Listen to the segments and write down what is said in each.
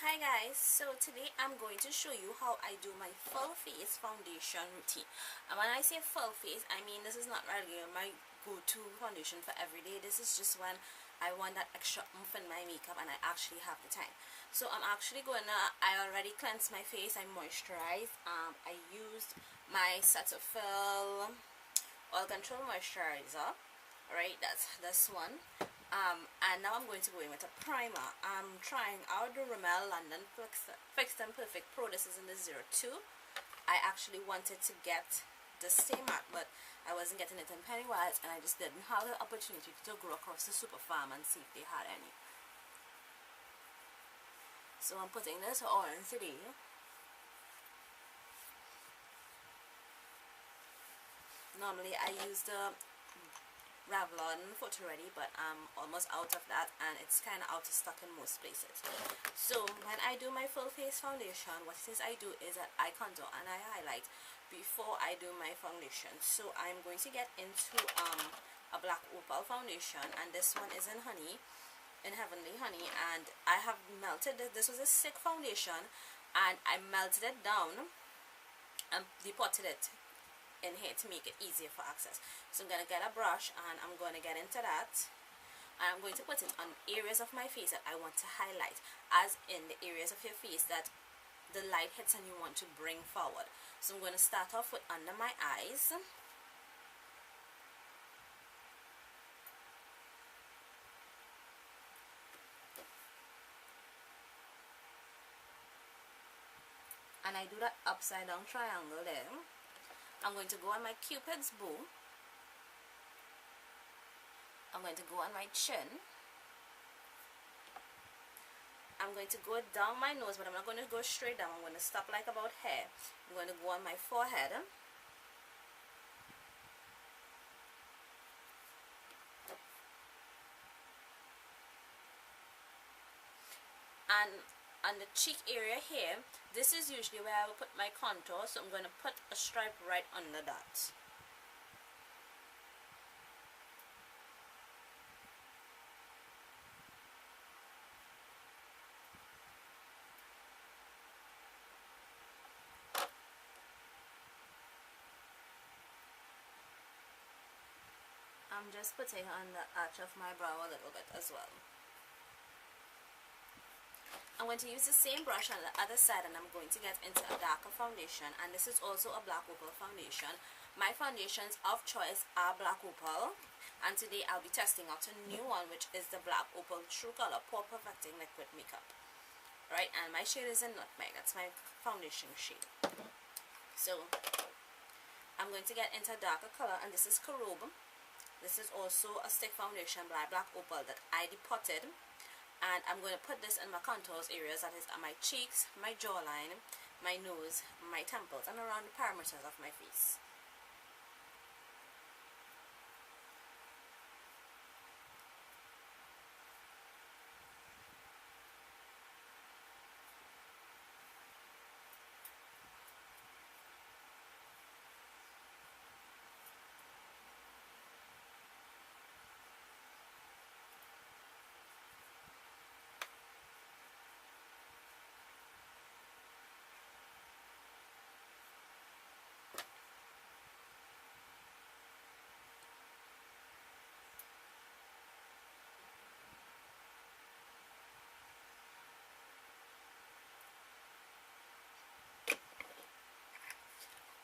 Hi guys, so today I'm going to show you how I do my full face foundation routine. And when I say full face, I mean this is not really my go-to foundation for every day. This is just when I want that extra oomph in my makeup and I actually have the time. So I'm actually I already cleansed my face, I moisturized. I used my Cetaphil Oil Control Moisturizer. Alright, that's this one. And now I'm going to go in with a primer. I'm trying out the Rimmel London Fix and Perfect Pro. This is in the 02. I actually wanted to get the Stay Matte, but I wasn't getting it in Pennywise, and I just didn't have the opportunity to go across the Super Farm and see if they had any. So I'm putting this on today. Normally I use the Revlon Photo Ready, but I'm almost out of that and it's kind of out of stock in most places. So when I do my full face foundation, what it is I do is that I contour and I highlight before I do my foundation. So I'm going to get into a black Opal foundation, and this one is in Heavenly Honey, and I have melted it. This was a stick foundation and I melted it down and depotted it in here to make it easier for access. So I'm going to get a brush and I'm going to get into that, and I'm going to put it on areas of my face that I want to highlight, as in the areas of your face that the light hits and you want to bring forward. So I'm going to start off with under my eyes. And I do that upside down triangle there. I'm going to go on my Cupid's bow. I'm going to go on my chin. I'm going to go down my nose, but I'm not going to go straight down. I'm going to stop like about here. I'm going to go on my forehead. And on the cheek area here, this is usually where I will put my contour, so I'm going to put a stripe right under that. I'm just putting on the arch of my brow a little bit as well. I'm going to use the same brush on the other side, and I'm going to get into a darker foundation, and this is also a black Opal foundation. My foundations of choice are black Opal, and today I'll be testing out a new one, which is the black Opal True Color Pore Perfecting Liquid Makeup. Right, and my shade is in Nutmeg. That's my foundation shade. So I'm going to get into a darker color, and this is Carobe. This is also a stick foundation by black Opal that I depotted. And I'm going to put this in my contours areas, that is my cheeks, my jawline, my nose, my temples, and around the perimeters of my face.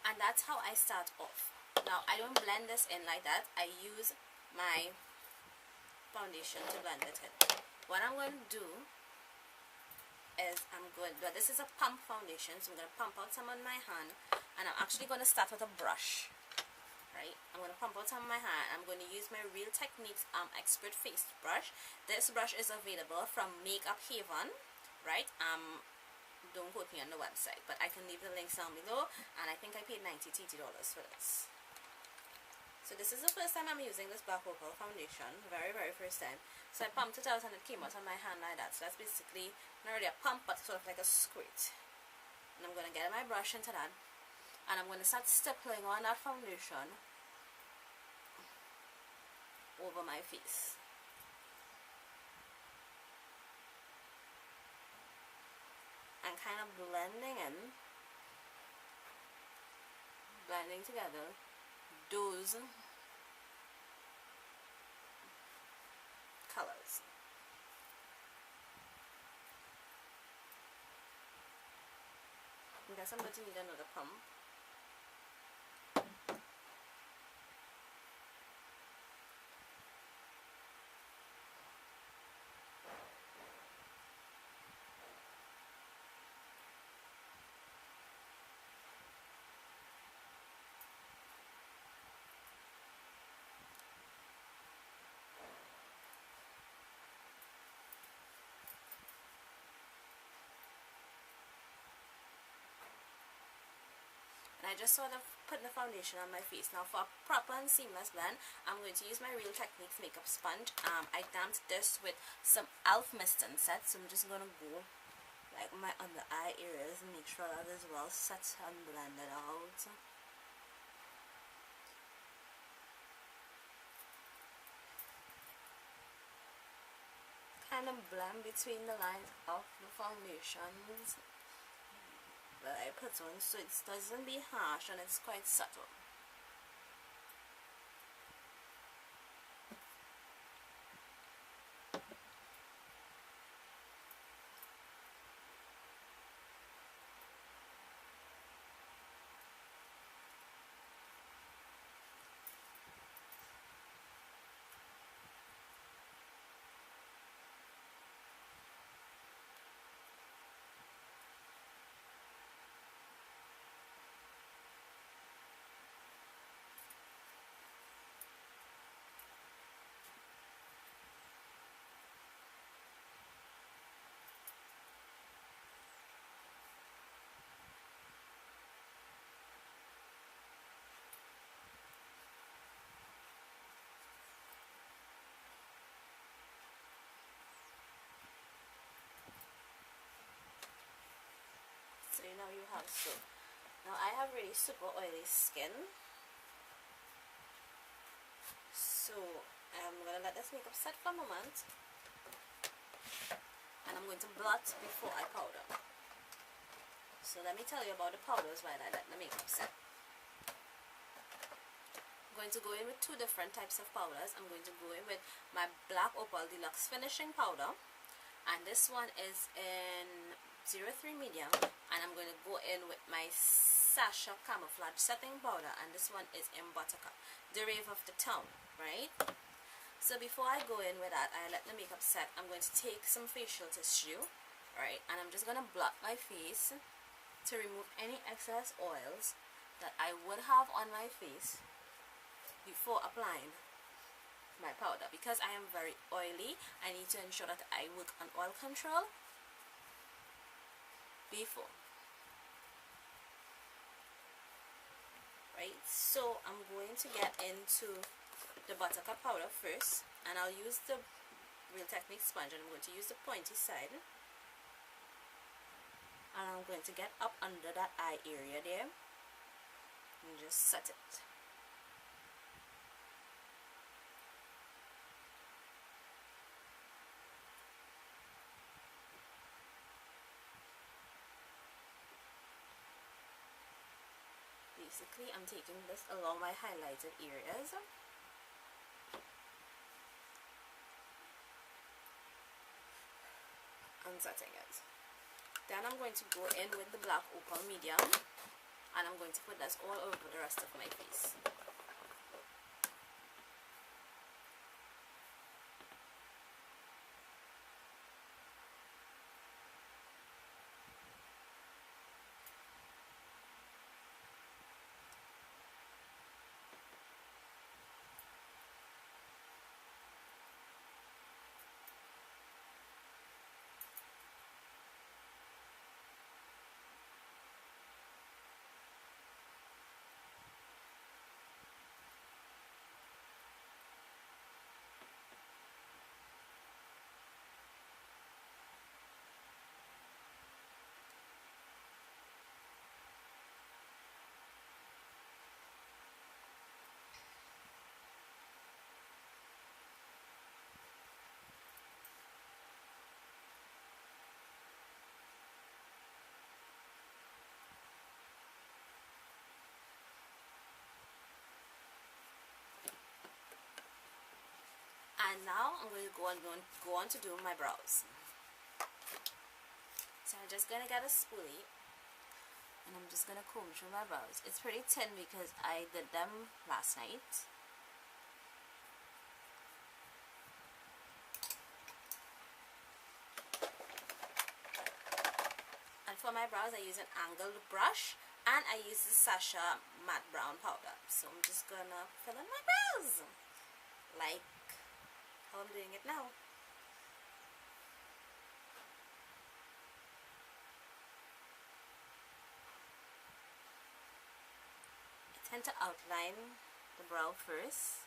And that's how I start off. Now I don't blend this in like that. I use my foundation to blend it in. What I'm going to do is this is a pump foundation, so I'm going to pump out some on my hand, and I'm actually going to start with a brush. Right, I'm going to pump out some on my hand. I'm going to use my Real Techniques Expert Face Brush. This brush is available from Makeup Haven. Right, don't quote me on the website, but I can leave the links down below, and I think I paid $90 for this. So this is the first time I'm using this black Opal foundation, very first time. So I pumped it out and it came out on my hand like that. So that's basically not really a pump, but sort of like a squirt. And I'm going to get my brush into that, and I'm going to start stippling on that foundation over my face. and kind of blending together those colors. I guess I'm going to need another pump. And I just sort of put the foundation on my face. Now for a proper and seamless blend, I'm going to use my Real Techniques makeup sponge. I damped this with some e.l.f. mist and set, so I'm just going to go like my under eye areas and make sure that is well set and blended out. Kind of blend between the lines of the foundations that I put on, so it doesn't be harsh and it's quite subtle. So now you have so. Now I have really super oily skin, so I'm gonna let this makeup set for a moment, and I'm going to blot before I powder. So let me tell you about the powders while I let the makeup set. I'm going to go in with two different types of powders. I'm going to go in with my Black Opal Deluxe Finishing Powder, and this one is in 03 medium, and I'm going to go in with my Sasha Camouflage Setting Powder, and this one is in Buttercup, the rave of the town, right? So before I go in with that, I let the makeup set. I'm going to take some facial tissue, right, and I'm just going to blot my face to remove any excess oils that I would have on my face before applying my powder. Because I am very oily, I need to ensure that I work on oil control before, right? So I'm going to get into the Buttercup powder first, and I'll use the Real Techniques sponge, and I'm going to use the pointy side, and I'm going to get up under that eye area there and just set it. Basically, I'm taking this along my highlighted areas and setting it. Then I'm going to go in with the Black Opal Medium, and I'm going to put this all over the rest of my face. And now I'm going to go on to do my brows. So I'm just going to get a spoolie and I'm just going to comb through my brows. It's pretty thin because I did them last night. And for my brows I use an angled brush and I use the Sasha matte brown powder. So I'm just going to fill in my brows like how I'm doing it now. I tend to outline the brow first.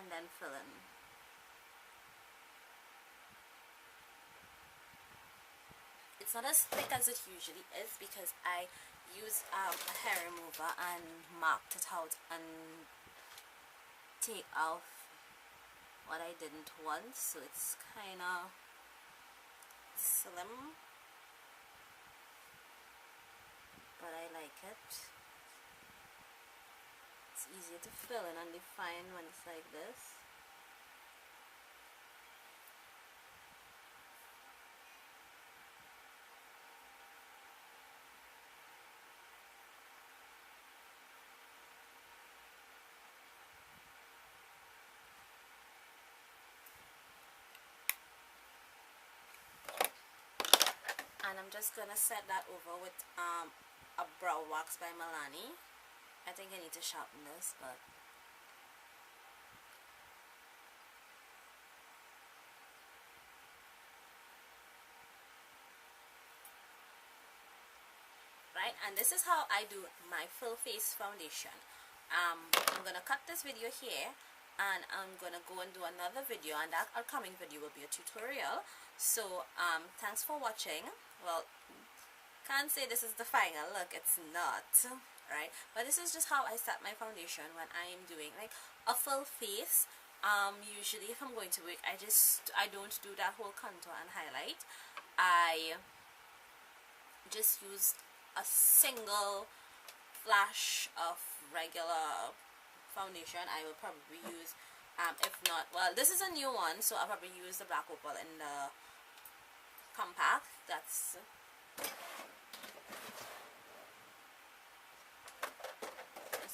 And then fill in. It's not as thick as it usually is because I used a hair remover and marked it out and take off what I didn't want, so it's kind of slim, but I like it. It's easier to fill in and define when it's like this. And I'm just gonna set that over with a brow wax by Milani. I think I need to sharpen this, but right. And this is how I do my full face foundation. I'm gonna cut this video here and I'm gonna go and do another video, and that upcoming video will be a tutorial. So thanks for watching. Well, can't say this is the final look, it's not, right? But this is just how I set my foundation when I am doing like a full face. Usually if I'm going to work, I don't do that whole contour and highlight. I just use a single flash of regular foundation. I will probably use if not, well, this is a new one, so I'll probably use the black opal in the compact. That's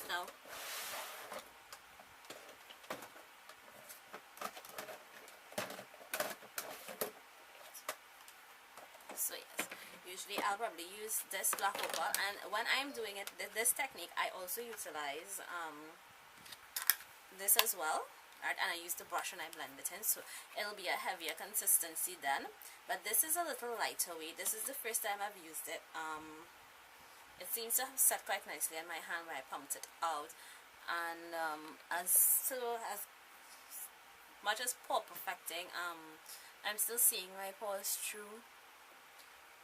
now. So yes, usually I'll probably use this black opal, and when I'm doing it, this technique, I also utilize this as well. Right, and I use the brush and I blend it in, so it'll be a heavier consistency then. But this is a little lighter weight. This is the first time I've used it. It seems to have set quite nicely on my hand where I pumped it out, and as much as pore perfecting, I'm still seeing my pores through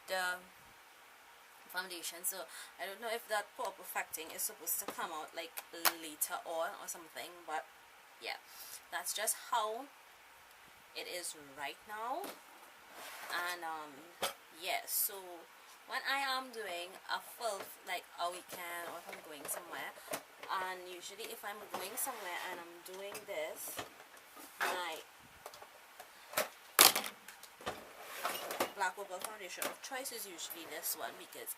the foundation. So I don't know if that pore perfecting is supposed to come out like later on or something, but yeah, that's just how it is right now. And yeah, so when I am doing a full, like a weekend, or if I'm going somewhere, and usually if I'm going somewhere and I'm doing this, my black opal foundation of choice is usually this one, because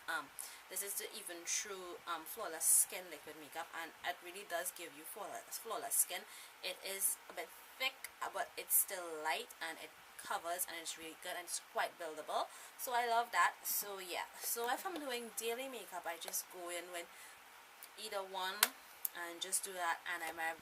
this is the even true flawless skin liquid makeup, and it really does give you flawless skin. It is a bit thick, but it's still light, and it covers, and it's really good, and it's quite buildable, so I love that. So yeah, so if I'm doing daily makeup, I just go in with either one and just do that, and I might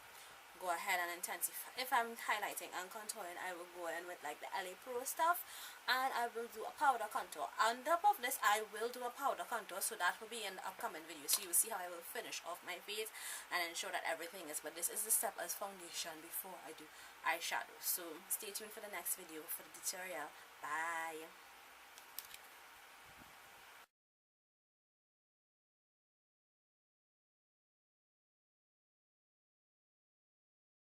go ahead and intensify. If I'm highlighting and contouring, I will go in with like the LA Pro stuff, and I will do a powder contour. On top of this, I will do a powder contour, so that will be in the upcoming video, so you will see how I will finish off my face and ensure that everything is. But this is the step as foundation before I do eyeshadow. So stay tuned for the next video for the tutorial. Bye.